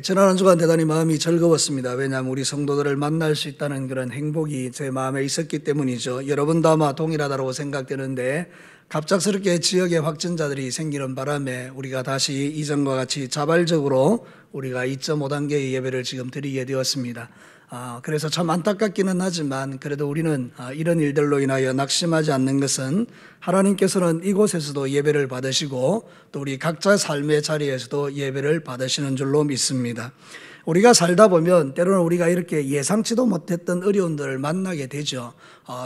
지난 한 주간 대단히 마음이 즐거웠습니다. 왜냐하면 우리 성도들을 만날 수 있다는 그런 행복이 제 마음에 있었기 때문이죠. 여러분도 아마 동일하다고 생각되는데 갑작스럽게 지역에 확진자들이 생기는 바람에 우리가 다시 이전과 같이 자발적으로 우리가 2.5단계의 예배를 지금 드리게 되었습니다. 그래서 참 안타깝기는 하지만 그래도 우리는 이런 일들로 인하여 낙심하지 않는 것은 하나님께서는 이곳에서도 예배를 받으시고 또 우리 각자 삶의 자리에서도 예배를 받으시는 줄로 믿습니다. 우리가 살다 보면 때로는 우리가 이렇게 예상치도 못했던 어려움들을 만나게 되죠.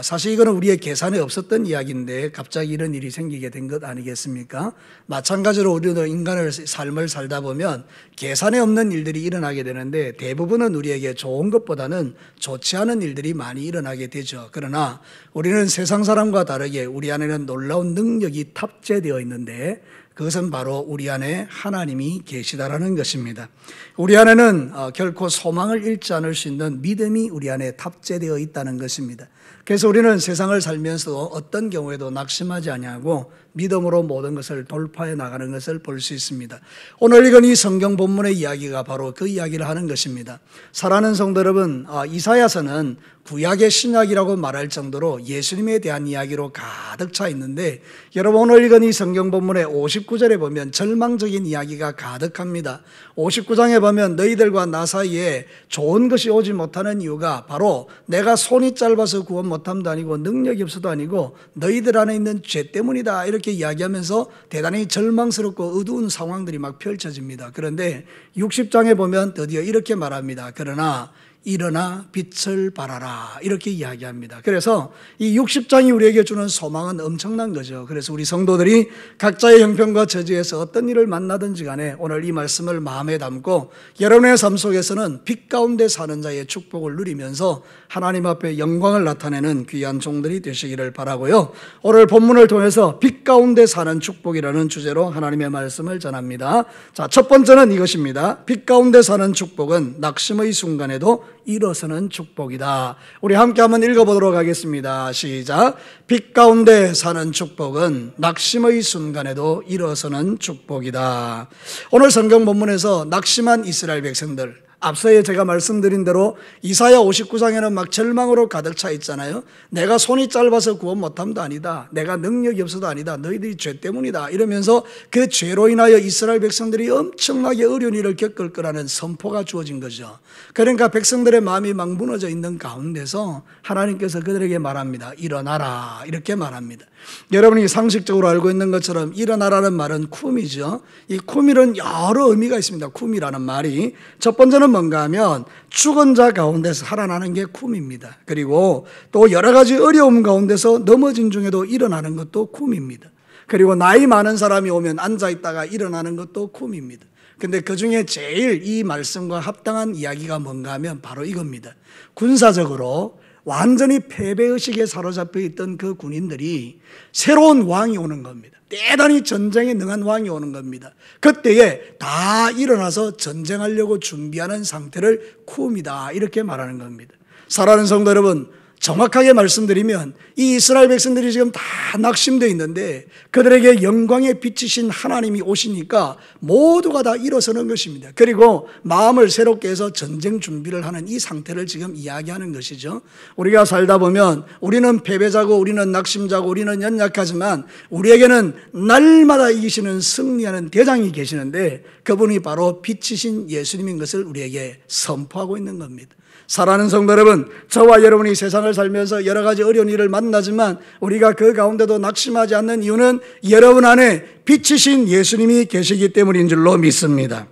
사실 이거는 우리의 계산에 없었던 이야기인데 갑자기 이런 일이 생기게 된 것 아니겠습니까? 마찬가지로 우리도 인간의 삶을 살다 보면 계산에 없는 일들이 일어나게 되는데 대부분은 우리에게 좋은 것보다는 좋지 않은 일들이 많이 일어나게 되죠. 그러나 우리는 세상 사람과 다르게 우리 안에는 놀라운 능력이 탑재되어 있는데 그것은 바로 우리 안에 하나님이 계시다라는 것입니다. 우리 안에는 결코 소망을 잃지 않을 수 있는 믿음이 우리 안에 탑재되어 있다는 것입니다. 그래서 우리는 세상을 살면서 어떤 경우에도 낙심하지 아니하고 믿음으로 모든 것을 돌파해 나가는 것을 볼 수 있습니다. 오늘 읽은 이 성경 본문의 이야기가 바로 그 이야기를 하는 것입니다. 사랑하는 성도 여러분, 이사야서는 구약의 신약이라고 말할 정도로 예수님에 대한 이야기로 가득 차 있는데 여러분 오늘 읽은 이 성경 본문의 59절에 보면 절망적인 이야기가 가득합니다. 59장에 보면 너희들과 나 사이에 좋은 것이 오지 못하는 이유가 바로 내가 손이 짧아서 구원 못함도 아니고 능력이 없어도 아니고 너희들 안에 있는 죄 때문이다 이렇게 이야기하면서 대단히 절망스럽고 어두운 상황들이 막 펼쳐집니다. 그런데 60장에 보면 드디어 이렇게 말합니다. 그러나 일어나 빛을 발하라 이렇게 이야기합니다. 그래서 이 60장이 우리에게 주는 소망은 엄청난 거죠. 그래서 우리 성도들이 각자의 형편과 처지에서 어떤 일을 만나든지 간에 오늘 이 말씀을 마음에 담고 여러분의 삶 속에서는 빛 가운데 사는 자의 축복을 누리면서 하나님 앞에 영광을 나타내는 귀한 종들이 되시기를 바라고요. 오늘 본문을 통해서 빛 가운데 사는 축복이라는 주제로 하나님의 말씀을 전합니다. 자, 첫 번째는 이것입니다. 빛 가운데 사는 축복은 낙심의 순간에도 일어서는 축복이다. 우리 함께 한번 읽어보도록 하겠습니다. 시작. 빛 가운데 사는 축복은 낙심의 순간에도 일어서는 축복이다. 오늘 성경 본문에서 낙심한 이스라엘 백성들, 앞서에 제가 말씀드린 대로 이사야 59장에는 막 절망으로 가득 차 있잖아요. 내가 손이 짧아서 구원 못함도 아니다. 내가 능력이 없어도 아니다. 너희들이 죄 때문이다. 이러면서 그 죄로 인하여 이스라엘 백성들이 엄청나게 어려운 일을 겪을 거라는 선포가 주어진 거죠. 그러니까 백성들의 마음이 막 무너져 있는 가운데서 하나님께서 그들에게 말합니다. 일어나라 이렇게 말합니다. 여러분이 상식적으로 알고 있는 것처럼 일어나라는 말은 쿰이죠. 이 쿰이는 여러 의미가 있습니다. 쿰이라는 말이 첫 번째는 뭔가 하면 죽은 자 가운데서 살아나는 게 쿰입니다. 그리고 또 여러 가지 어려움 가운데서 넘어진 중에도 일어나는 것도 쿰입니다. 그리고 나이 많은 사람이 오면 앉아있다가 일어나는 것도 쿰입니다. 근데 그 중에 제일 이 말씀과 합당한 이야기가 뭔가 하면 바로 이겁니다. 군사적으로 완전히 패배의식에 사로잡혀 있던 그 군인들이 새로운 왕이 오는 겁니다. 대단히 전쟁에 능한 왕이 오는 겁니다. 그때에 다 일어나서 전쟁하려고 준비하는 상태를 쿰이다 이렇게 말하는 겁니다. 사랑하는 성도 여러분, 정확하게 말씀드리면 이 이스라엘 백성들이 지금 다 낙심되어 있는데 그들에게 영광의 빛이신 하나님이 오시니까 모두가 다 일어서는 것입니다. 그리고 마음을 새롭게 해서 전쟁 준비를 하는 이 상태를 지금 이야기하는 것이죠. 우리가 살다 보면 우리는 패배자고 우리는 낙심자고 우리는 연약하지만 우리에게는 날마다 이기시는 승리하는 대장이 계시는데 그분이 바로 빛이신 예수님인 것을 우리에게 선포하고 있는 겁니다. 사랑하는 성도 여러분, 저와 여러분이 세상을 살면서 여러 가지 어려운 일을 만나지만 우리가 그 가운데도 낙심하지 않는 이유는 여러분 안에 빛이신 예수님이 계시기 때문인 줄로 믿습니다.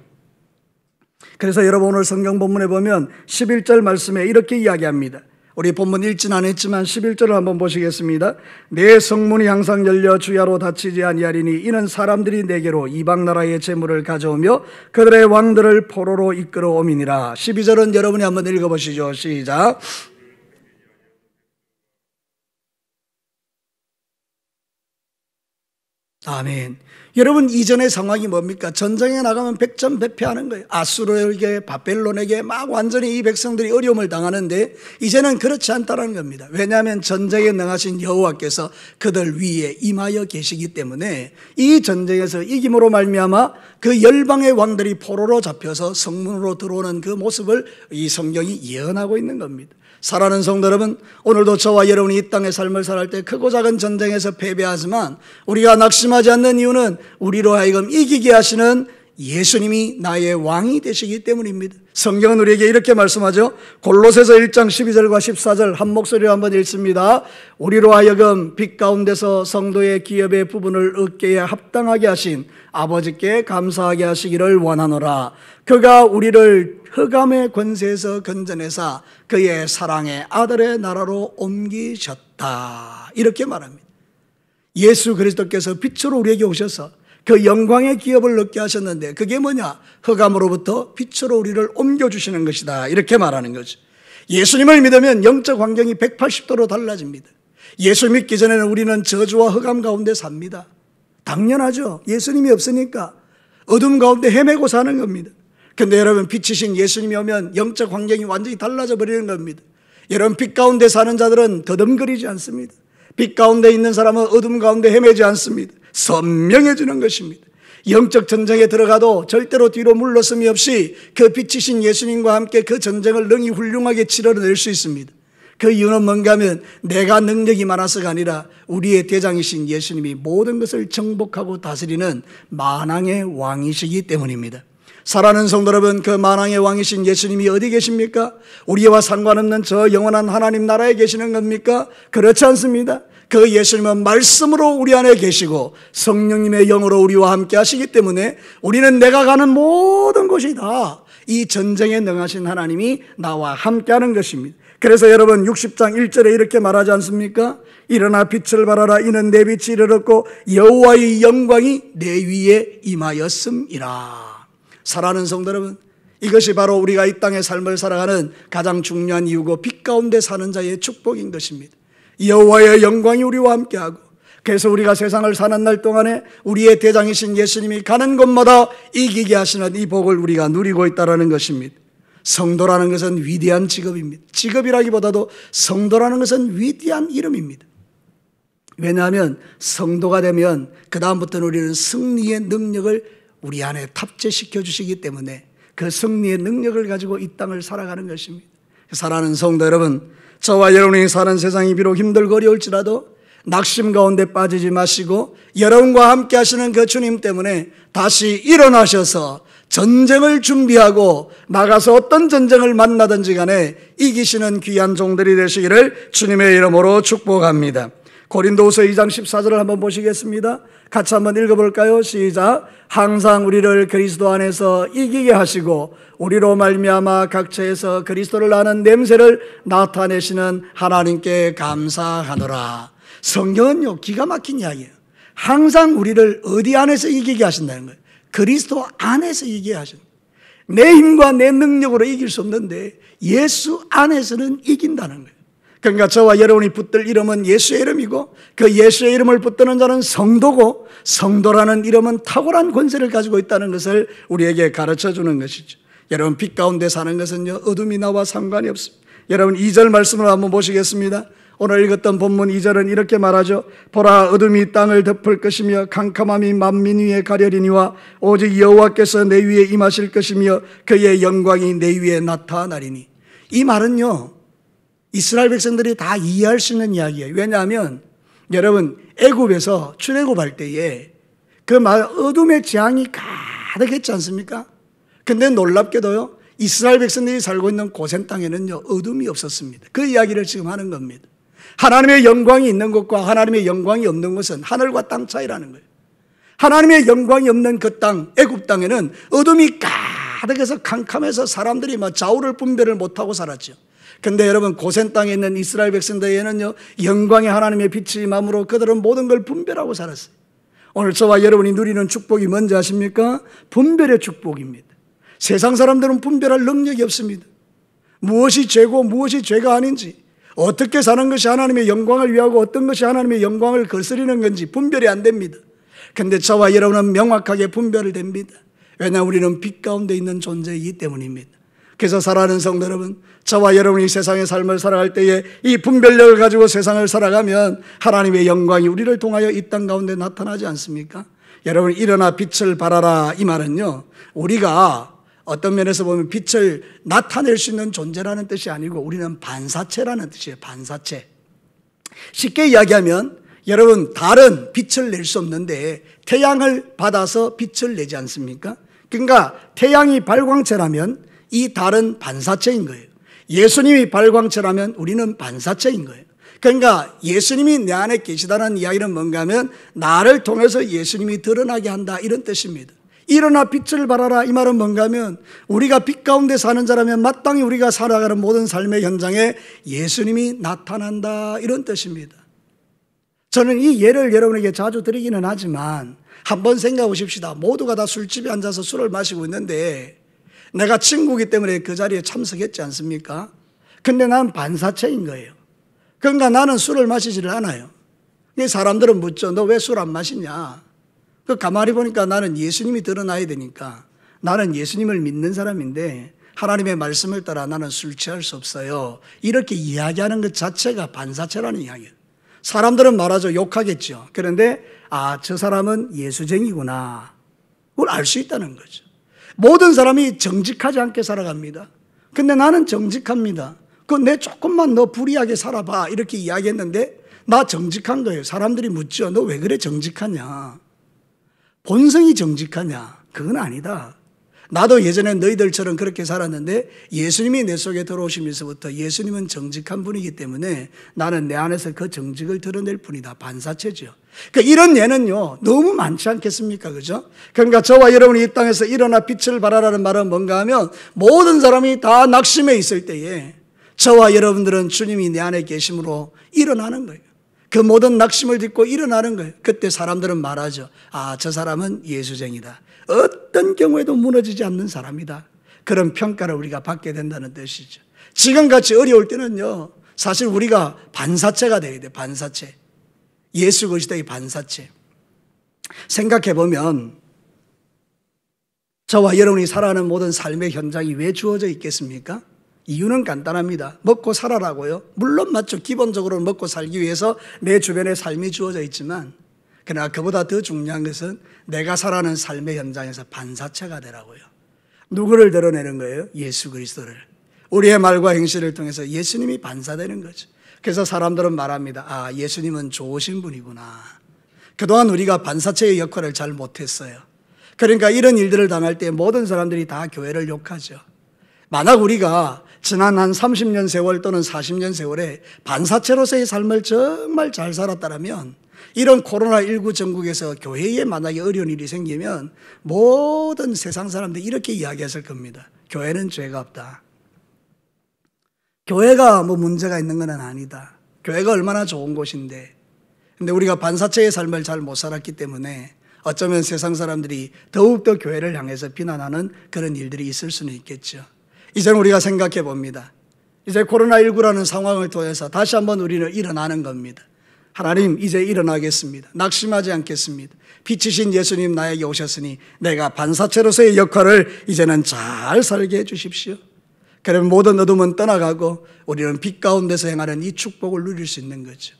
그래서 여러분 오늘 성경 본문에 보면 11절 말씀에 이렇게 이야기합니다. 우리 본문 읽진 않았지만 11절을 한번 보시겠습니다. 내 성문이 항상 열려 주야로 닫히지 아니하리니 이는 사람들이 내게로 이방 나라의 재물을 가져오며 그들의 왕들을 포로로 이끌어옴이니라. 12절은 여러분이 한번 읽어보시죠. 시작. 아멘. 여러분, 이전의 상황이 뭡니까? 전쟁에 나가면 백전백패하는 거예요. 아수르에게, 바벨론에게 막 완전히 이 백성들이 어려움을 당하는데 이제는 그렇지 않다는 겁니다. 왜냐하면 전쟁에 능하신 여호와께서 그들 위에 임하여 계시기 때문에 이 전쟁에서 이김으로 말미암아 그 열방의 왕들이 포로로 잡혀서 성문으로 들어오는 그 모습을 이 성경이 예언하고 있는 겁니다. 사랑하는 성도 여러분, 오늘도 저와 여러분이 이 땅의 삶을 살아갈 때 크고 작은 전쟁에서 패배하지만 우리가 낙심하지 않는 이유는 우리로 하여금 이기게 하시는 예수님이 나의 왕이 되시기 때문입니다. 성경은 우리에게 이렇게 말씀하죠. 골로새서 1장 12절과 14절 한 목소리로 한번 읽습니다. 우리로 하여금 빛 가운데서 성도의 기업의 부분을 얻게 합당하게 하신 아버지께 감사하게 하시기를 원하노라. 그가 우리를 흑암의 권세에서 건져내사 그의 사랑의 아들의 나라로 옮기셨다. 이렇게 말합니다. 예수 그리스도께서 빛으로 우리에게 오셔서 그 영광의 기업을 얻게 하셨는데 그게 뭐냐? 흑암으로부터 빛으로 우리를 옮겨주시는 것이다. 이렇게 말하는 거죠. 예수님을 믿으면 영적 환경이 180도로 달라집니다. 예수 믿기 전에는 우리는 저주와 흑암 가운데 삽니다. 당연하죠. 예수님이 없으니까 어둠 가운데 헤매고 사는 겁니다. 근데 여러분, 빛이신 예수님이 오면 영적 환경이 완전히 달라져 버리는 겁니다. 여러분, 빛 가운데 사는 자들은 더듬거리지 않습니다. 빛 가운데 있는 사람은 어둠 가운데 헤매지 않습니다. 선명해지는 것입니다. 영적 전쟁에 들어가도 절대로 뒤로 물러섬이 없이 그 빛이신 예수님과 함께 그 전쟁을 능히 훌륭하게 치러낼 수 있습니다. 그 이유는 뭔가 하면 내가 능력이 많아서가 아니라 우리의 대장이신 예수님이 모든 것을 정복하고 다스리는 만왕의 왕이시기 때문입니다. 사랑하는 성도 여러분, 그 만왕의 왕이신 예수님이 어디 계십니까? 우리와 상관없는 저 영원한 하나님 나라에 계시는 겁니까? 그렇지 않습니다. 그 예수님은 말씀으로 우리 안에 계시고 성령님의 영으로 우리와 함께 하시기 때문에 우리는 내가 가는 모든 곳이 다 이 전쟁에 능하신 하나님이 나와 함께 하는 것입니다. 그래서 여러분, 60장 1절에 이렇게 말하지 않습니까? 일어나 빛을 발하라. 이는 내 빛이 이르렀고 여호와의 영광이 내 위에 임하였음이라. 사랑하는 성도 여러분, 이것이 바로 우리가 이 땅의 삶을 살아가는 가장 중요한 이유고 빛 가운데 사는 자의 축복인 것입니다. 여호와의 영광이 우리와 함께하고, 그래서 우리가 세상을 사는 날 동안에 우리의 대장이신 예수님이 가는 곳마다 이기게 하시는 이 복을 우리가 누리고 있다는 것입니다. 성도라는 것은 위대한 직업입니다. 직업이라기보다도 성도라는 것은 위대한 이름입니다. 왜냐하면 성도가 되면 그 다음부터는 우리는 승리의 능력을 우리 안에 탑재시켜 주시기 때문에 그 승리의 능력을 가지고 이 땅을 살아가는 것입니다. 사랑하는 성도 여러분, 저와 여러분이 사는 세상이 비록 힘들고 어려울지라도 낙심 가운데 빠지지 마시고 여러분과 함께 하시는 그 주님 때문에 다시 일어나셔서 전쟁을 준비하고 나가서 어떤 전쟁을 만나든지 간에 이기시는 귀한 종들이 되시기를 주님의 이름으로 축복합니다. 고린도후서 2장 14절을 한번 보시겠습니다. 같이 한번 읽어볼까요? 시작. 항상 우리를 그리스도 안에서 이기게 하시고 우리로 말미암아 각처에서 그리스도를 아는 냄새를 나타내시는 하나님께 감사하노라. 성경은요, 기가 막힌 이야기예요. 항상 우리를 어디 안에서 이기게 하신다는 거예요. 그리스도 안에서 이기게 하신다. 내 힘과 내 능력으로 이길 수 없는데 예수 안에서는 이긴다는 거예요. 그러니까 저와 여러분이 붙들 이름은 예수의 이름이고 그 예수의 이름을 붙드는 자는 성도고 성도라는 이름은 탁월한 권세를 가지고 있다는 것을 우리에게 가르쳐 주는 것이죠. 여러분, 빛 가운데 사는 것은요, 어둠이 나와 상관이 없습니다. 여러분, 2절 말씀을 한번 보시겠습니다. 오늘 읽었던 본문 2절은 이렇게 말하죠. 보라, 어둠이 땅을 덮을 것이며 캄캄함이 만민 위에 가려리니와 오직 여호와께서 내 위에 임하실 것이며 그의 영광이 내 위에 나타나리니. 이 말은요, 이스라엘 백성들이 다 이해할 수 있는 이야기예요. 왜냐하면 여러분, 애굽에서 출애굽할 때에 그 어둠의 재앙이 가득했지 않습니까? 근데 놀랍게도요, 이스라엘 백성들이 살고 있는 고센 땅에는요, 어둠이 없었습니다. 그 이야기를 지금 하는 겁니다. 하나님의 영광이 있는 곳과 하나님의 영광이 없는 곳은 하늘과 땅 차이라는 거예요. 하나님의 영광이 없는 그 땅, 애굽 땅에는 어둠이 가득해서 캄캄해서 사람들이 막 좌우를 분별을 못하고 살았죠. 근데 여러분, 고센 땅에 있는 이스라엘 백성들에게는요, 영광의 하나님의 빛이 임함으로 그들은 모든 걸 분별하고 살았어요. 오늘 저와 여러분이 누리는 축복이 뭔지 아십니까? 분별의 축복입니다. 세상 사람들은 분별할 능력이 없습니다. 무엇이 죄고 무엇이 죄가 아닌지, 어떻게 사는 것이 하나님의 영광을 위하고 어떤 것이 하나님의 영광을 거스리는 건지 분별이 안 됩니다. 근데 저와 여러분은 명확하게 분별을 됩니다. 왜냐하면 우리는 빛 가운데 있는 존재이기 때문입니다. 그래서 사랑하는 성도 여러분, 저와 여러분이 세상의 삶을 살아갈 때에 이 분별력을 가지고 세상을 살아가면 하나님의 영광이 우리를 통하여 이 땅 가운데 나타나지 않습니까? 여러분, 일어나 빛을 발하라, 이 말은요, 우리가 어떤 면에서 보면 빛을 나타낼 수 있는 존재라는 뜻이 아니고 우리는 반사체라는 뜻이에요. 반사체. 쉽게 이야기하면 여러분, 달은 빛을 낼 수 없는데 태양을 받아서 빛을 내지 않습니까? 그러니까 태양이 발광체라면 이 달은 반사체인 거예요. 예수님이 발광체라면 우리는 반사체인 거예요. 그러니까 예수님이 내 안에 계시다는 이야기는 뭔가 하면 나를 통해서 예수님이 드러나게 한다, 이런 뜻입니다. 일어나 빛을 발하라, 이 말은 뭔가 하면 우리가 빛 가운데 사는 자라면 마땅히 우리가 살아가는 모든 삶의 현장에 예수님이 나타난다, 이런 뜻입니다. 저는 이 예를 여러분에게 자주 드리기는 하지만 한번 생각해 보십시다. 모두가 다 술집에 앉아서 술을 마시고 있는데 내가 친구이기 때문에 그 자리에 참석했지 않습니까? 근데 난 반사체인 거예요. 그러니까 나는 술을 마시지를 않아요. 사람들은 묻죠. 너 왜 술 안 마시냐? 가만히 보니까 나는 예수님이 드러나야 되니까, 나는 예수님을 믿는 사람인데 하나님의 말씀을 따라 나는 술 취할 수 없어요. 이렇게 이야기하는 것 자체가 반사체라는 이야기예요. 사람들은 말하죠. 욕하겠죠. 그런데 저 사람은 예수쟁이구나, 그걸 알 수 있다는 거죠. 모든 사람이 정직하지 않게 살아갑니다. 근데 나는 정직합니다. 내 조금만 너 불의하게 살아봐, 이렇게 이야기했는데 나 정직한 거예요. 사람들이 묻죠. 너 왜 그래 정직하냐? 본성이 정직하냐? 그건 아니다. 나도 예전에 너희들처럼 그렇게 살았는데 예수님이 내 속에 들어오시면서부터 예수님은 정직한 분이기 때문에 나는 내 안에서 그 정직을 드러낼 뿐이다. 반사체죠. 그러니까 이런 예는요, 너무 많지 않겠습니까? 그죠? 그러니까 저와 여러분이 이 땅에서 일어나 빛을 발하라는 말은 뭔가 하면 모든 사람이 다 낙심해 있을 때에 저와 여러분들은 주님이 내 안에 계심으로 일어나는 거예요. 그 모든 낙심을 딛고 일어나는 거예요. 그때 사람들은 말하죠. 저 사람은 예수쟁이다. 어떤 경우에도 무너지지 않는 사람이다. 그런 평가를 우리가 받게 된다는 뜻이죠. 지금같이 어려울 때는요, 사실 우리가 반사체가 돼야 돼요. 반사체. 예수 그리스도의 반사체. 생각해보면 저와 여러분이 살아가는 모든 삶의 현장이 왜 주어져 있겠습니까? 이유는 간단합니다. 먹고 살아라고요. 물론 맞죠. 기본적으로는 먹고 살기 위해서 내 주변에 삶이 주어져 있지만, 그러나 그보다 더 중요한 것은 내가 살아가는 삶의 현장에서 반사체가 되라고요. 누구를 드러내는 거예요? 예수 그리스도를. 우리의 말과 행실을 통해서 예수님이 반사되는 거죠. 그래서 사람들은 말합니다. 예수님은 좋으신 분이구나. 그동안 우리가 반사체의 역할을 잘 못했어요. 그러니까 이런 일들을 당할 때 모든 사람들이 다 교회를 욕하죠. 만약 우리가 지난 한 30년 세월 또는 40년 세월에 반사체로서의 삶을 정말 잘 살았다면 이런 코로나19 전국에서 교회에 만약에 어려운 일이 생기면 모든 세상 사람들이 이렇게 이야기했을 겁니다. 교회는 죄가 없다. 교회가 문제가 있는 건 아니다. 교회가 얼마나 좋은 곳인데. 근데 우리가 반사체의 삶을 잘 못 살았기 때문에 어쩌면 세상 사람들이 더욱더 교회를 향해서 비난하는 그런 일들이 있을 수는 있겠죠. 이제는 우리가 생각해 봅니다. 이제 코로나19라는 상황을 통해서 다시 한번 우리는 일어나는 겁니다. 하나님, 이제 일어나겠습니다. 낙심하지 않겠습니다. 빛이신 예수님 나에게 오셨으니 내가 반사체로서의 역할을 이제는 잘 살게 해 주십시오. 그러면 모든 어둠은 떠나가고 우리는 빛 가운데서 행하는 이 축복을 누릴 수 있는 거죠.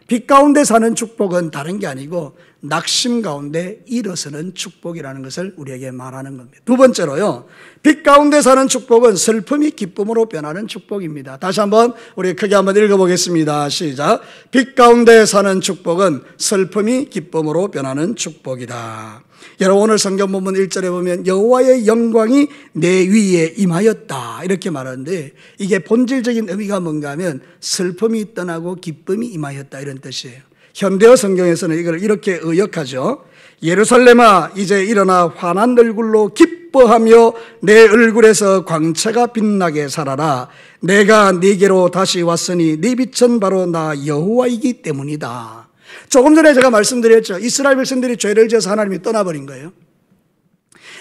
빛 가운데 사는 축복은 다른 게 아니고 낙심 가운데 일어서는 축복이라는 것을 우리에게 말하는 겁니다. 두 번째로요, 빛 가운데 사는 축복은 슬픔이 기쁨으로 변하는 축복입니다. 다시 한번 우리 크게 한번 읽어보겠습니다. 시작. 빛 가운데 사는 축복은 슬픔이 기쁨으로 변하는 축복이다. 여러분, 오늘 성경 본문 1절에 보면 여호와의 영광이 내 위에 임하였다, 이렇게 말하는데 이게 본질적인 의미가 뭔가 하면 슬픔이 떠나고 기쁨이 임하였다, 이런 뜻이에요. 현대어 성경에서는 이걸 이렇게 의역하죠. 예루살렘아, 이제 일어나 환한 얼굴로 기뻐하며 내 얼굴에서 광채가 빛나게 살아라. 내가 네게로 다시 왔으니 네 빛은 바로 나 여호와이기 때문이다. 조금 전에 제가 말씀드렸죠. 이스라엘 백성들이 죄를 지어서 하나님이 떠나버린 거예요.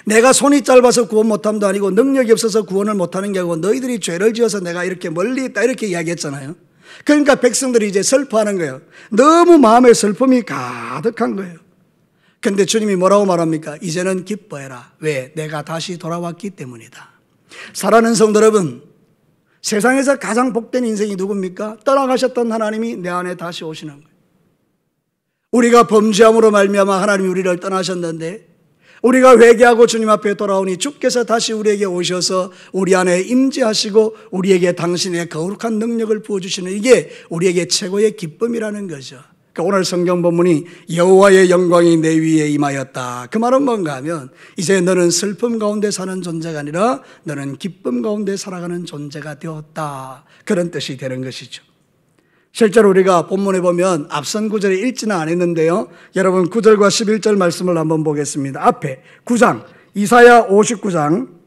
내가 손이 짧아서 구원 못함도 아니고 능력이 없어서 구원을 못하는 게 아니고 너희들이 죄를 지어서 내가 이렇게 멀리 있다, 이렇게 이야기했잖아요. 그러니까 백성들이 이제 슬퍼하는 거예요. 너무 마음에 슬픔이 가득한 거예요. 근데 주님이 뭐라고 말합니까? 이제는 기뻐해라. 왜? 내가 다시 돌아왔기 때문이다. 사랑하는 성도 여러분, 세상에서 가장 복된 인생이 누굽니까? 떠나가셨던 하나님이 내 안에 다시 오시는 거예요. 우리가 범죄함으로 말미암아 하나님이 우리를 떠나셨는데 우리가 회개하고 주님 앞에 돌아오니 주께서 다시 우리에게 오셔서 우리 안에 임재하시고 우리에게 당신의 거룩한 능력을 부어주시는, 이게 우리에게 최고의 기쁨이라는 거죠. 그러니까 오늘 성경 본문이 여호와의 영광이 내 위에 임하였다. 그 말은 뭔가 하면 이제 너는 슬픔 가운데 사는 존재가 아니라 너는 기쁨 가운데 살아가는 존재가 되었다. 그런 뜻이 되는 것이죠. 실제로 우리가 본문에 보면 앞선 구절에 읽지는 않았는데요. 여러분 9절과 11절 말씀을 한번 보겠습니다. 앞에 9장 이사야 59장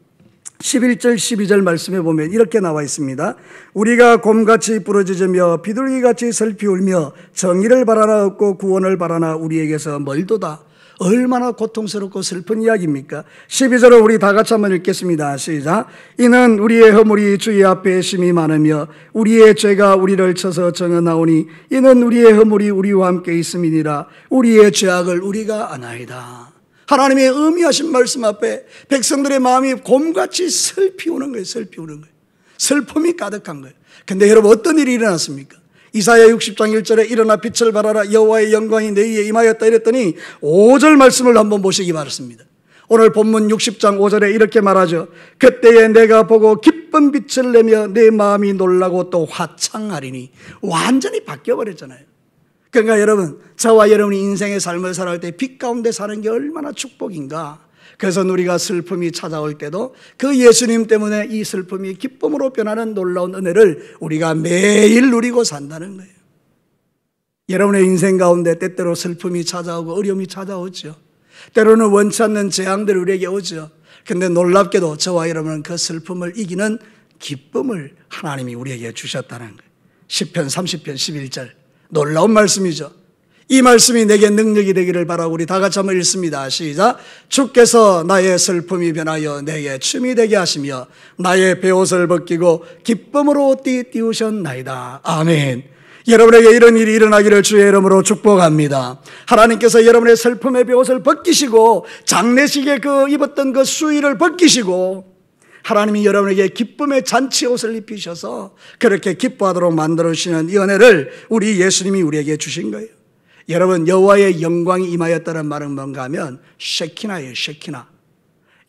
11절 12절 말씀에 보면 이렇게 나와 있습니다. 우리가 곰같이 부러지며 비둘기같이 슬피 울며 정의를 바라나 없고 구원을 바라나 우리에게서 멀도다. 얼마나 고통스럽고 슬픈 이야기입니까? 12절을 우리 다 같이 한번 읽겠습니다. 시작. 이는 우리의 허물이 주의 앞에 심히 많으며 우리의 죄가 우리를 쳐서 정하나오니 이는 우리의 허물이 우리와 함께 있음이니라. 우리의 죄악을 우리가 아나이다. 하나님의 의미하신 말씀 앞에 백성들의 마음이 곰같이 슬피 우는 거예요. 슬피 우는 거예요. 슬픔이 가득한 거예요. 근데 여러분 어떤 일이 일어났습니까? 이사야 60장 1절에 일어나 빛을 발하라 여호와의 영광이 내 위에 임하였다 이랬더니 5절 말씀을 한번 보시기 바랍니다. 오늘 본문 60장 5절에 이렇게 말하죠. 그때에 내가 보고 기쁜 빛을 내며 내 마음이 놀라고 또 화창하리니. 완전히 바뀌어버렸잖아요. 그러니까 여러분, 저와 여러분이 인생의 삶을 살아갈 때 빛 가운데 사는 게 얼마나 축복인가. 그래서 우리가 슬픔이 찾아올 때도 그 예수님 때문에 이 슬픔이 기쁨으로 변하는 놀라운 은혜를 우리가 매일 누리고 산다는 거예요. 여러분의 인생 가운데 때때로 슬픔이 찾아오고 어려움이 찾아오죠. 때로는 원치 않는 재앙들이 우리에게 오죠. 그런데 놀랍게도 저와 여러분은 그 슬픔을 이기는 기쁨을 하나님이 우리에게 주셨다는 거예요. 시편 30편 11절 놀라운 말씀이죠. 이 말씀이 내게 능력이 되기를 바라고 우리 다 같이 한번 읽습니다. 시작. 주께서 나의 슬픔이 변하여 내게 춤이 되게 하시며 나의 베옷을 벗기고 기쁨으로 띠우셨나이다. 아멘. 여러분에게 이런 일이 일어나기를 주의 이름으로 축복합니다. 하나님께서 여러분의 슬픔의 베옷을 벗기시고 장례식에 입었던 그 수의를 벗기시고 하나님이 여러분에게 기쁨의 잔치 옷을 입히셔서 그렇게 기뻐하도록 만들어주시는 이 은혜를 우리 예수님이 우리에게 주신 거예요. 여러분 여호와의 영광이 임하였다는 말은 뭔가 하면 쉐키나예요. 쉐키나.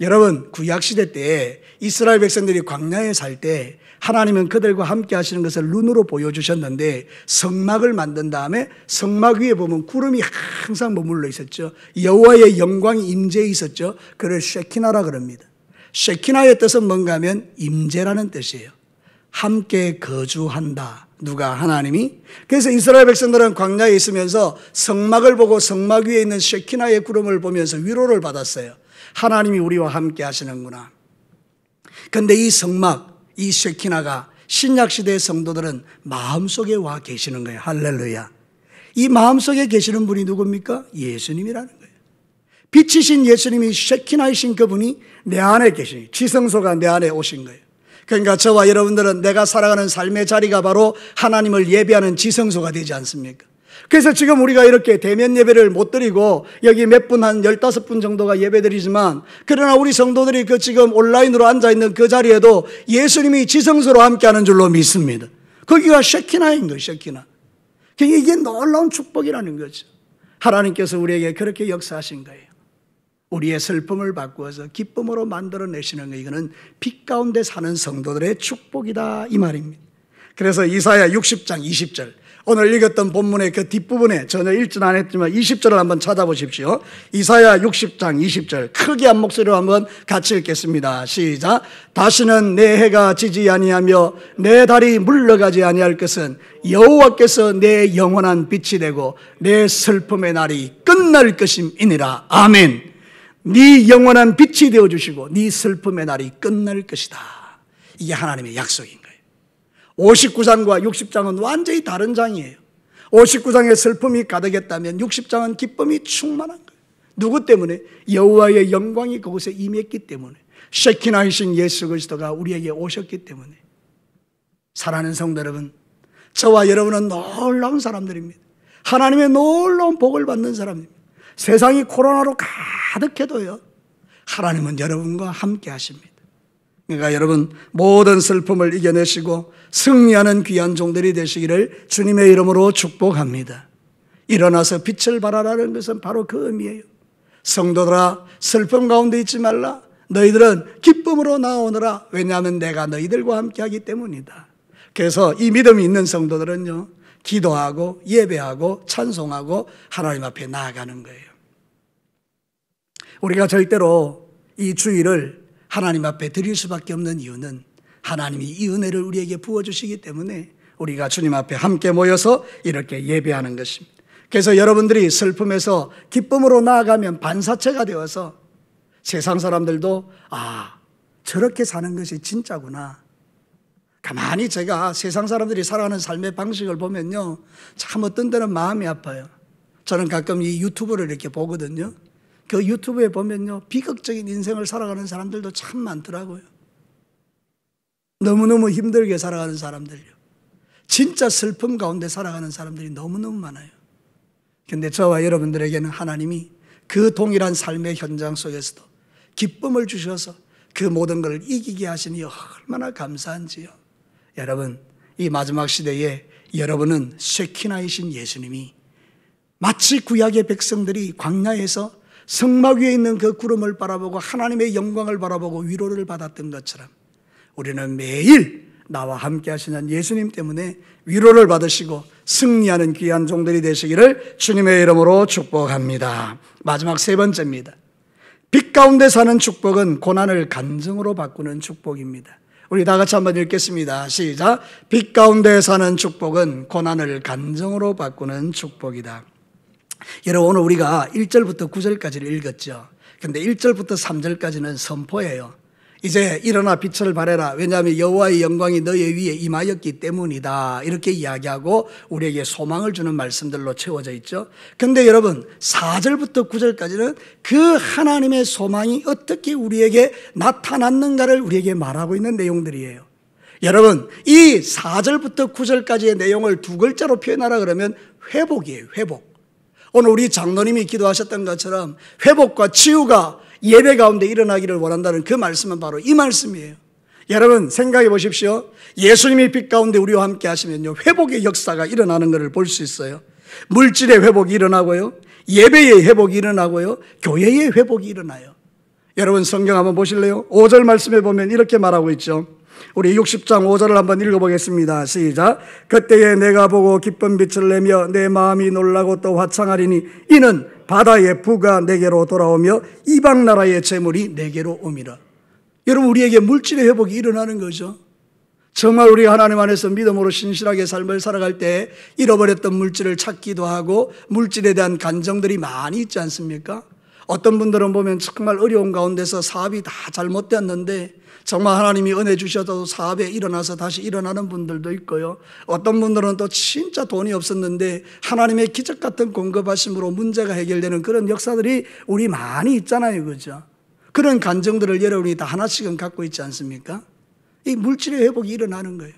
여러분 구약시대 때 이스라엘 백성들이 광야에 살 때 하나님은 그들과 함께 하시는 것을 눈으로 보여주셨는데 성막을 만든 다음에 성막 위에 보면 구름이 항상 머물러 있었죠. 여호와의 영광이 임재해 있었죠. 그걸 쉐키나라 그럽니다. 쉐키나의 뜻은 뭔가 하면 임재라는 뜻이에요. 함께 거주한다. 누가? 하나님이. 그래서 이스라엘 백성들은 광야에 있으면서 성막을 보고 성막 위에 있는 쉐키나의 구름을 보면서 위로를 받았어요. 하나님이 우리와 함께 하시는구나. 그런데 이 성막, 이 쉐키나가 신약시대의 성도들은 마음속에 와 계시는 거예요. 할렐루야. 이 마음속에 계시는 분이 누굽니까? 예수님이라는 거예요. 빛이신 예수님이 쉐키나이신 그분이 내 안에 계시니 지성소가 내 안에 오신 거예요. 그러니까 저와 여러분들은 내가 살아가는 삶의 자리가 바로 하나님을 예배하는 지성소가 되지 않습니까? 그래서 지금 우리가 이렇게 대면 예배를 못 드리고 여기 몇 분 한 15분 정도가 예배 드리지만 그러나 우리 성도들이 지금 온라인으로 앉아있는 그 자리에도 예수님이 지성소로 함께하는 줄로 믿습니다. 거기가 쉐키나인 거예요. 쉐키나. 이게 놀라운 축복이라는 거죠. 하나님께서 우리에게 그렇게 역사하신 거예요. 우리의 슬픔을 바꾸어서 기쁨으로 만들어내시는 거, 이거는 빛 가운데 사는 성도들의 축복이다 이 말입니다. 그래서 이사야 60장 20절 오늘 읽었던 본문의 그 뒷부분에 전혀 읽지는 않았지만 20절을 한번 찾아보십시오. 이사야 60장 20절 크게 한 목소리로 한번 같이 읽겠습니다. 시작. 다시는 내 해가 지지 아니하며 내 달이 물러가지 아니할 것은 여호와께서 내 영원한 빛이 되고 내 슬픔의 날이 끝날 것임이니라. 아멘. 네 영원한 빛이 되어주시고 네 슬픔의 날이 끝날 것이다. 이게 하나님의 약속인 거예요. 59장과 60장은 완전히 다른 장이에요. 59장에 슬픔이 가득했다면 60장은 기쁨이 충만한 거예요. 누구 때문에? 여호와의 영광이 그곳에 임했기 때문에, 쉐키나이신 예수 그리스도가 우리에게 오셨기 때문에. 사랑하는 성도 여러분, 저와 여러분은 놀라운 사람들입니다. 하나님의 놀라운 복을 받는 사람입니다. 세상이 코로나로 가득해도요, 하나님은 여러분과 함께 하십니다. 그러니까 여러분 모든 슬픔을 이겨내시고 승리하는 귀한 종들이 되시기를 주님의 이름으로 축복합니다. 일어나서 빛을 발하라는 것은 바로 그 의미예요. 성도들아, 슬픔 가운데 있지 말라. 너희들은 기쁨으로 나오느라. 왜냐하면 내가 너희들과 함께 하기 때문이다. 그래서 이 믿음이 있는 성도들은요, 기도하고 예배하고 찬송하고 하나님 앞에 나아가는 거예요. 우리가 절대로 이 주일을 하나님 앞에 드릴 수밖에 없는 이유는 하나님이 이 은혜를 우리에게 부어주시기 때문에 우리가 주님 앞에 함께 모여서 이렇게 예배하는 것입니다. 그래서 여러분들이 슬픔에서 기쁨으로 나아가면 반사체가 되어서 세상 사람들도 저렇게 사는 것이 진짜구나. 가만히 제가 세상 사람들이 살아가는 삶의 방식을 보면요, 참 어떤 때는 마음이 아파요. 저는 가끔 이 유튜브를 이렇게 보거든요. 그 유튜브에 보면요, 비극적인 인생을 살아가는 사람들도 참 많더라고요. 너무너무 힘들게 살아가는 사람들요. 진짜 슬픔 가운데 살아가는 사람들이 너무너무 많아요. 그런데 저와 여러분들에게는 하나님이 그 동일한 삶의 현장 속에서도 기쁨을 주셔서 그 모든 걸 이기게 하시니 얼마나 감사한지요. 여러분, 이 마지막 시대에 여러분은 쉐키나이신 예수님이 마치 구약의 백성들이 광야에서 성막 위에 있는 그 구름을 바라보고 하나님의 영광을 바라보고 위로를 받았던 것처럼 우리는 매일 나와 함께 하시는 예수님 때문에 위로를 받으시고 승리하는 귀한 종들이 되시기를 주님의 이름으로 축복합니다. 마지막 세 번째입니다. 빛 가운데 사는 축복은 고난을 간증으로 바꾸는 축복입니다. 우리 다 같이 한번 읽겠습니다. 시작. 빛 가운데 사는 축복은 고난을 간증으로 바꾸는 축복이다. 여러분, 오늘 우리가 1절부터 9절까지를 읽었죠. 그런데 1절부터 3절까지는 선포예요. 이제 일어나 빛을 발해라. 왜냐하면 여호와의 영광이 너희 위에 임하였기 때문이다. 이렇게 이야기하고 우리에게 소망을 주는 말씀들로 채워져 있죠. 그런데 여러분, 4절부터 9절까지는 그 하나님의 소망이 어떻게 우리에게 나타났는가를 우리에게 말하고 있는 내용들이에요. 여러분, 이 4절부터 9절까지의 내용을 두 글자로 표현하라 그러면 회복이에요. 회복. 오늘 우리 장로님이 기도하셨던 것처럼 회복과 치유가 예배 가운데 일어나기를 원한다는 그 말씀은 바로 이 말씀이에요. 여러분, 생각해 보십시오. 예수님이 빛 가운데 우리와 함께 하시면요, 회복의 역사가 일어나는 것을 볼 수 있어요. 물질의 회복이 일어나고요, 예배의 회복이 일어나고요, 교회의 회복이 일어나요. 여러분, 성경 한번 보실래요? 5절 말씀에 보면 이렇게 말하고 있죠. 우리 60장 5절을 한번 읽어보겠습니다. 시작. 그때에 내가 보고 기쁜 빛을 내며 내 마음이 놀라고 또 화창하리니 이는 바다의 부가 내게로 돌아오며 이방 나라의 재물이 내게로 오미라. 여러분, 우리에게 물질의 회복이 일어나는 거죠. 정말 우리가 하나님 안에서 믿음으로 신실하게 삶을 살아갈 때 잃어버렸던 물질을 찾기도 하고 물질에 대한 간정들이 많이 있지 않습니까? 어떤 분들은 보면 정말 어려운 가운데서 사업이 다 잘못되었는데 정말 하나님이 은혜 주셔도 사업에 일어나서 다시 일어나는 분들도 있고요. 어떤 분들은 또 진짜 돈이 없었는데 하나님의 기적 같은 공급하심으로 문제가 해결되는 그런 역사들이 우리 많이 있잖아요. 그죠? 그런 간증들을 여러분이 다 하나씩은 갖고 있지 않습니까? 이 물질의 회복이 일어나는 거예요.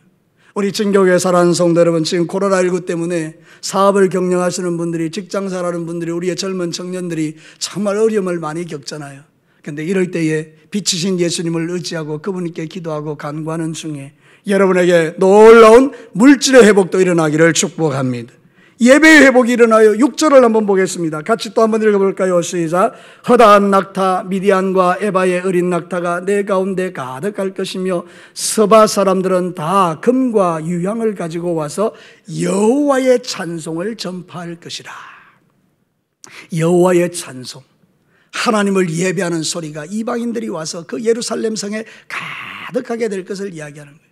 우리 진교회 사랑하는 성도 여러분, 지금 코로나19 때문에 사업을 경영하시는 분들이, 직장생활하는 분들이, 우리의 젊은 청년들이 정말 어려움을 많이 겪잖아요. 그런데 이럴 때에 빛이신 예수님을 의지하고 그분께 기도하고 간구하는 중에 여러분에게 놀라운 물질의 회복도 일어나기를 축복합니다. 예배의 회복이 일어나요. 6절을 한번 보겠습니다. 같이 또 한번 읽어볼까요? 시작. 허다한 낙타 미디안과 에바의 어린 낙타가 내 가운데 가득할 것이며 서바 사람들은 다 금과 유향을 가지고 와서 여호와의 찬송을 전파할 것이라. 여호와의 찬송, 하나님을 예배하는 소리가 이방인들이 와서 그 예루살렘 성에 가득하게 될 것을 이야기하는 거예요.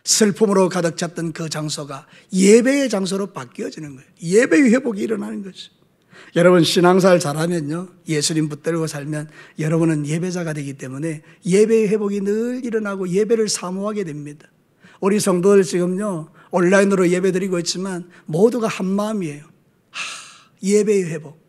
슬픔으로 가득 찼던 그 장소가 예배의 장소로 바뀌어지는 거예요. 예배의 회복이 일어나는 거죠. 여러분, 신앙생활 잘하면요, 예수님 붙들고 살면 여러분은 예배자가 되기 때문에 예배의 회복이 늘 일어나고 예배를 사모하게 됩니다. 우리 성도들 지금요, 온라인으로 예배 드리고 있지만 모두가 한 마음이에요. 예배의 회복,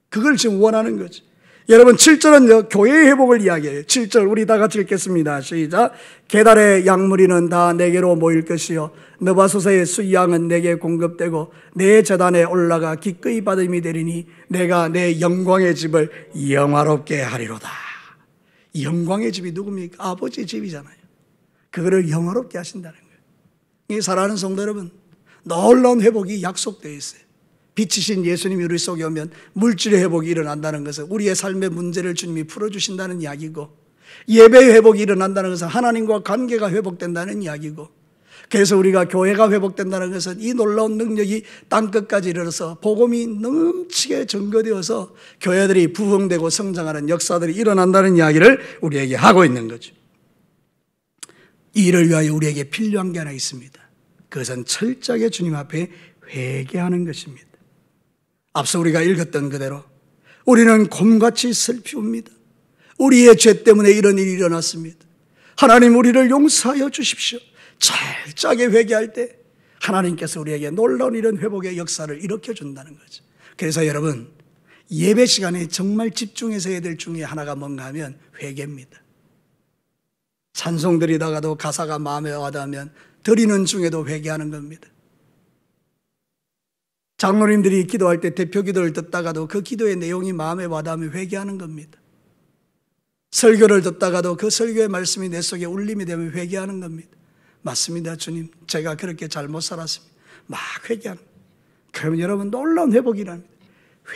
그걸 지금 원하는 거죠. 여러분 7절은요 교회의 회복을 이야기해요. 7절 우리 다 같이 읽겠습니다. 시작. 계달의 양무리는 다 내게로 모일 것이요 너바소서의 수양은 내게 공급되고 내 제단에 올라가 기꺼이 받음이 되리니 내가 내 영광의 집을 영화롭게 하리로다. 영광의 집이 누굽니까? 아버지의 집이잖아요. 그거를 영화롭게 하신다는 거예요. 이 사랑하는 성도 여러분, 놀라운 회복이 약속되어 있어요. 빛이신 예수님이 우리 속에 오면 물질의 회복이 일어난다는 것은 우리의 삶의 문제를 주님이 풀어주신다는 이야기고, 예배의 회복이 일어난다는 것은 하나님과 관계가 회복된다는 이야기고, 그래서 우리가 교회가 회복된다는 것은 이 놀라운 능력이 땅끝까지 이르러서 복음이 넘치게 증거되어서 교회들이 부흥되고 성장하는 역사들이 일어난다는 이야기를 우리에게 하고 있는 거죠. 이 일을 위하여 우리에게 필요한 게 하나 있습니다. 그것은 철저하게 주님 앞에 회개하는 것입니다. 앞서 우리가 읽었던 그대로 우리는 곰같이 슬피웁니다. 우리의 죄 때문에 이런 일이 일어났습니다. 하나님 우리를 용서하여 주십시오. 철저하게 회개할 때 하나님께서 우리에게 놀라운 이런 회복의 역사를 일으켜준다는 거죠. 그래서 여러분, 예배 시간에 정말 집중해서 해야 될 중에 하나가 뭔가 하면 회개입니다. 찬송 드리다가도 가사가 마음에 와닿으면 드리는 중에도 회개하는 겁니다. 장로님들이 기도할 때 대표 기도를 듣다가도 그 기도의 내용이 마음에 와닿으면 회개하는 겁니다. 설교를 듣다가도 그 설교의 말씀이 내 속에 울림이 되면 회개하는 겁니다. 맞습니다, 주님. 제가 그렇게 잘못 살았습니다. 막 회개하는. 그러면 여러분 놀라운 회복이랍니다.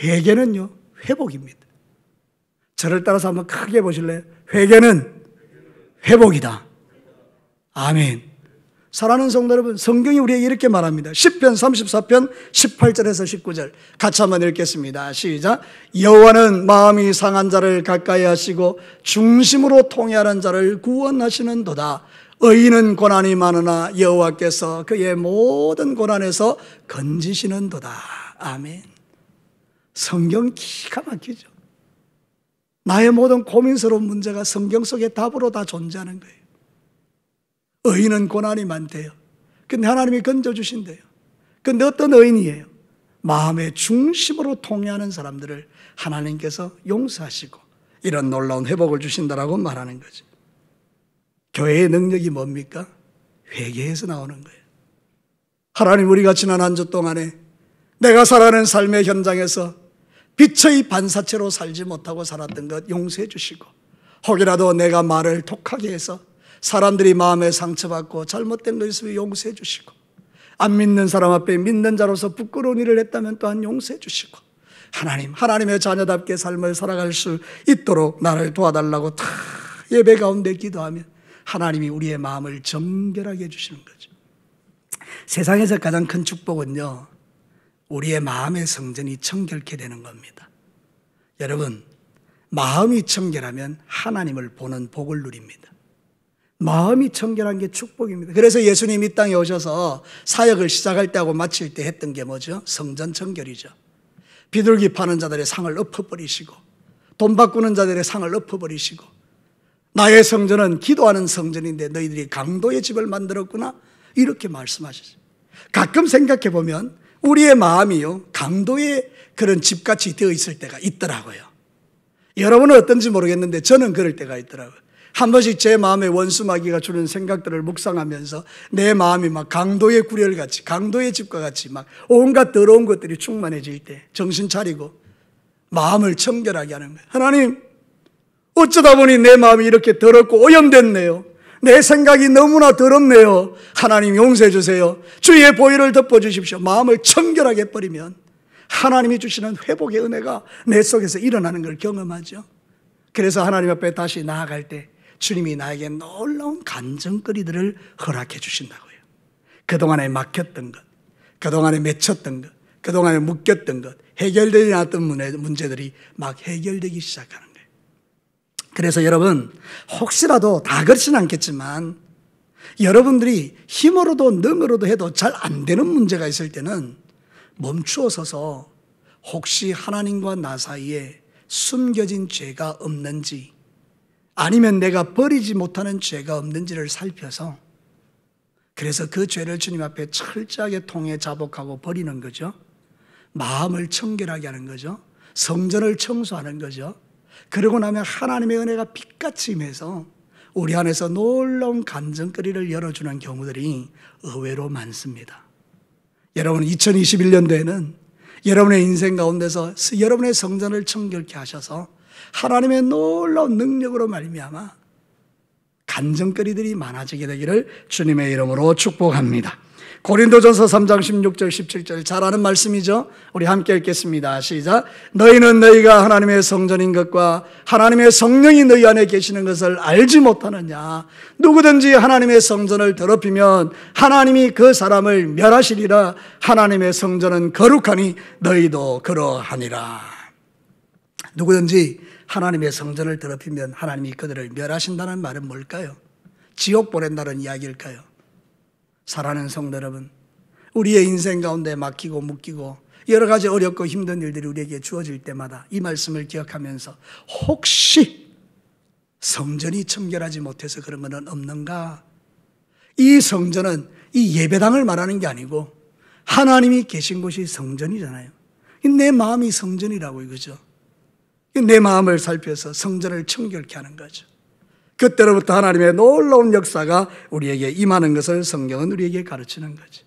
회개는요, 회복입니다. 저를 따라서 한번 크게 보실래요? 회개는 회복이다. 아멘. 사랑하는 성도 여러분, 성경이 우리에게 이렇게 말합니다. 시편 34편 18절에서 19절 같이 한번 읽겠습니다. 시작. 여호와는 마음이 상한 자를 가까이 하시고 중심으로 통회하는 자를 구원하시는도다. 의인은 고난이 많으나 여호와께서 그의 모든 고난에서 건지시는도다. 아멘. 성경 기가 막히죠. 나의 모든 고민스러운 문제가 성경 속의 답으로 다 존재하는 거예요. 의인은 고난이 많대요. 근데 하나님이 건져주신대요. 근데 어떤 의인이에요? 마음의 중심으로 통회하는 사람들을 하나님께서 용서하시고 이런 놀라운 회복을 주신다라고 말하는 거죠. 교회의 능력이 뭡니까? 회개에서 나오는 거예요. 하나님, 우리가 지난 한 주 동안에 내가 살아가는 삶의 현장에서 빛의 반사체로 살지 못하고 살았던 것 용서해 주시고, 혹이라도 내가 말을 독하게 해서 사람들이 마음에 상처받고 잘못된 것 있으면 용서해 주시고, 안 믿는 사람 앞에 믿는 자로서 부끄러운 일을 했다면 또한 용서해 주시고, 하나님의 자녀답게 삶을 살아갈 수 있도록 나를 도와달라고 다 예배 가운데 기도하면 하나님이 우리의 마음을 정결하게 해주시는 거죠. 세상에서 가장 큰 축복은요, 우리의 마음의 성전이 청결케 되는 겁니다. 여러분, 마음이 청결하면 하나님을 보는 복을 누립니다. 마음이 청결한 게 축복입니다. 그래서 예수님이 이 땅에 오셔서 사역을 시작할 때하고 마칠 때 했던 게 뭐죠? 성전 청결이죠. 비둘기 파는 자들의 상을 엎어버리시고, 돈 바꾸는 자들의 상을 엎어버리시고, 나의 성전은 기도하는 성전인데 너희들이 강도의 집을 만들었구나, 이렇게 말씀하셨어요. 가끔 생각해 보면 우리의 마음이요, 강도의 그런 집같이 되어 있을 때가 있더라고요. 여러분은 어떤지 모르겠는데 저는 그럴 때가 있더라고요. 한 번씩 제 마음에 원수마귀가 주는 생각들을 묵상하면서 내 마음이 막 강도의 구렬같이, 강도의 집과 같이 막 온갖 더러운 것들이 충만해질 때 정신 차리고 마음을 청결하게 하는 거예요. 하나님, 어쩌다 보니 내 마음이 이렇게 더럽고 오염됐네요. 내 생각이 너무나 더럽네요. 하나님 용서해 주세요. 주의 보혈을 덮어주십시오. 마음을 청결하게 버리면 하나님이 주시는 회복의 은혜가 내 속에서 일어나는 걸 경험하죠. 그래서 하나님 앞에 다시 나아갈 때 주님이 나에게 놀라운 간증거리들을 허락해 주신다고요. 그동안에 막혔던 것, 그동안에 맺혔던 것, 그동안에 묶였던 것, 해결되지 않았던 문제들이 막 해결되기 시작하는 거예요. 그래서 여러분, 혹시라도 다 그렇지는 않겠지만 여러분들이 힘으로도 능으로도 해도 잘 안 되는 문제가 있을 때는 멈추어 서서 혹시 하나님과 나 사이에 숨겨진 죄가 없는지, 아니면 내가 버리지 못하는 죄가 없는지를 살펴서, 그래서 그 죄를 주님 앞에 철저하게 통해 자복하고 버리는 거죠. 마음을 청결하게 하는 거죠. 성전을 청소하는 거죠. 그러고 나면 하나님의 은혜가 빛같이 임해서 우리 안에서 놀라운 간증거리를 열어주는 경우들이 의외로 많습니다. 여러분, 2021년도에는 여러분의 인생 가운데서 여러분의 성전을 청결케 하셔서 하나님의 놀라운 능력으로 말미암아 간증거리들이 많아지게 되기를 주님의 이름으로 축복합니다. 고린도전서 3장 16절 17절 잘 아는 말씀이죠. 우리 함께 읽겠습니다. 시작. 너희는 너희가 하나님의 성전인 것과 하나님의 성령이 너희 안에 계시는 것을 알지 못하느냐. 누구든지 하나님의 성전을 더럽히면 하나님이 그 사람을 멸하시리라. 하나님의 성전은 거룩하니 너희도 그러하니라. 누구든지 하나님의 성전을 더럽히면 하나님이 그들을 멸하신다는 말은 뭘까요? 지옥 보낸다는 이야기일까요? 사랑하는 성도 여러분, 우리의 인생 가운데 막히고 묶이고 여러 가지 어렵고 힘든 일들이 우리에게 주어질 때마다 이 말씀을 기억하면서 혹시 성전이 청결하지 못해서 그런 것은 없는가? 이 성전은 이 예배당을 말하는 게 아니고 하나님이 계신 곳이 성전이잖아요. 내 마음이 성전이라고 이거죠. 내 마음을 살펴서 성전을 청결케 하는 거죠. 그때로부터 하나님의 놀라운 역사가 우리에게 임하는 것을 성경은 우리에게 가르치는 거죠.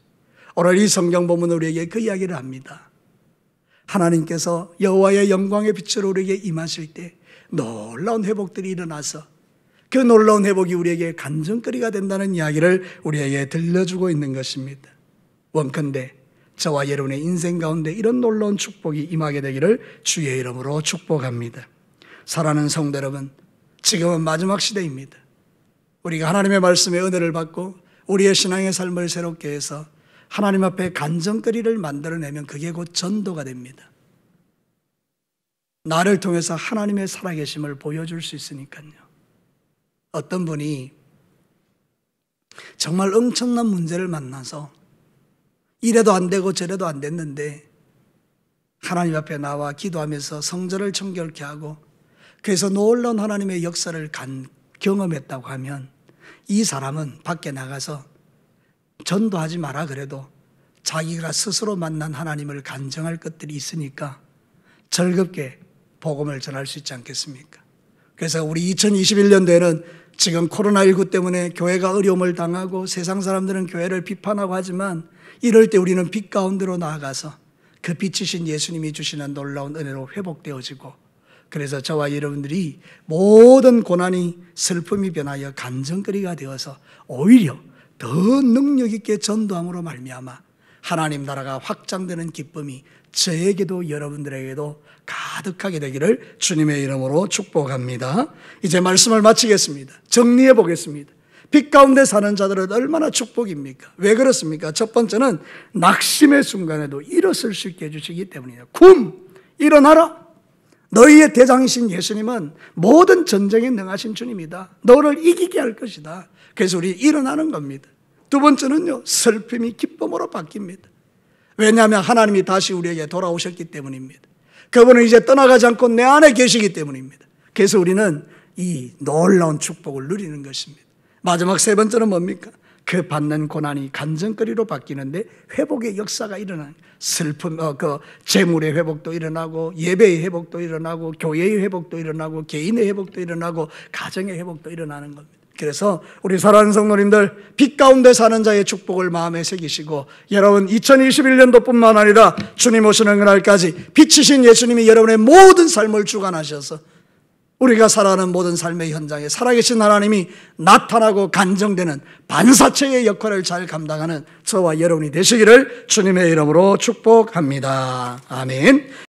오늘 이 성경 본문은 우리에게 그 이야기를 합니다. 하나님께서 여호와의 영광의 빛으로 우리에게 임하실 때 놀라운 회복들이 일어나서 그 놀라운 회복이 우리에게 간증거리가 된다는 이야기를 우리에게 들려주고 있는 것입니다. 원컨대 저와 여러분의 인생 가운데 이런 놀라운 축복이 임하게 되기를 주의 이름으로 축복합니다. 사랑하는 성도 여러분, 지금은 마지막 시대입니다. 우리가 하나님의 말씀의 은혜를 받고 우리의 신앙의 삶을 새롭게 해서 하나님 앞에 간증거리를 만들어내면 그게 곧 전도가 됩니다. 나를 통해서 하나님의 살아계심을 보여줄 수 있으니까요. 어떤 분이 정말 엄청난 문제를 만나서 이래도 안 되고 저래도 안 됐는데 하나님 앞에 나와 기도하면서 성전을 청결케 하고 그래서 놀라운 하나님의 역사를 경험했다고 하면 이 사람은 밖에 나가서 전도하지 마라 그래도 자기가 스스로 만난 하나님을 간증할 것들이 있으니까 즐겁게 복음을 전할 수 있지 않겠습니까? 그래서 우리 2021년도에는 지금 코로나19 때문에 교회가 어려움을 당하고 세상 사람들은 교회를 비판하고 하지만 이럴 때 우리는 빛 가운데로 나아가서 그 빛이신 예수님이 주시는 놀라운 은혜로 회복되어지고 그래서 저와 여러분들이 모든 고난이 슬픔이 변하여 간증거리가 되어서 오히려 더 능력 있게 전도함으로 말미암아 하나님 나라가 확장되는 기쁨이 저에게도 여러분들에게도 가득하게 되기를 주님의 이름으로 축복합니다. 이제 말씀을 마치겠습니다. 정리해 보겠습니다. 빛 가운데 사는 자들은 얼마나 축복입니까? 왜 그렇습니까? 첫 번째는 낙심의 순간에도 일어설 수 있게 해주시기 때문이에요. 일어나라. 너희의 대장이신 예수님은 모든 전쟁에 능하신 주님이다. 너를 이기게 할 것이다. 그래서 우리 일어나는 겁니다. 두 번째는요, 슬픔이 기쁨으로 바뀝니다. 왜냐하면 하나님이 다시 우리에게 돌아오셨기 때문입니다. 그분은 이제 떠나가지 않고 내 안에 계시기 때문입니다. 그래서 우리는 이 놀라운 축복을 누리는 것입니다. 마지막 세 번째는 뭡니까? 그 받는 고난이 간증거리로 바뀌는데 회복의 역사가 일어나는 슬픔, 재물의 회복도 일어나고 예배의 회복도 일어나고 교회의 회복도 일어나고 개인의 회복도 일어나고 가정의 회복도 일어나는 겁니다. 그래서 우리 사랑하는 성도님들 빛 가운데 사는 자의 축복을 마음에 새기시고 여러분 2021년도뿐만 아니라 주님 오시는 그날까지 빛이신 예수님이 여러분의 모든 삶을 주관하셔서 우리가 살아가는 모든 삶의 현장에 살아계신 하나님이 나타나고 간증되는 반사체의 역할을 잘 감당하는 저와 여러분이 되시기를 주님의 이름으로 축복합니다. 아멘.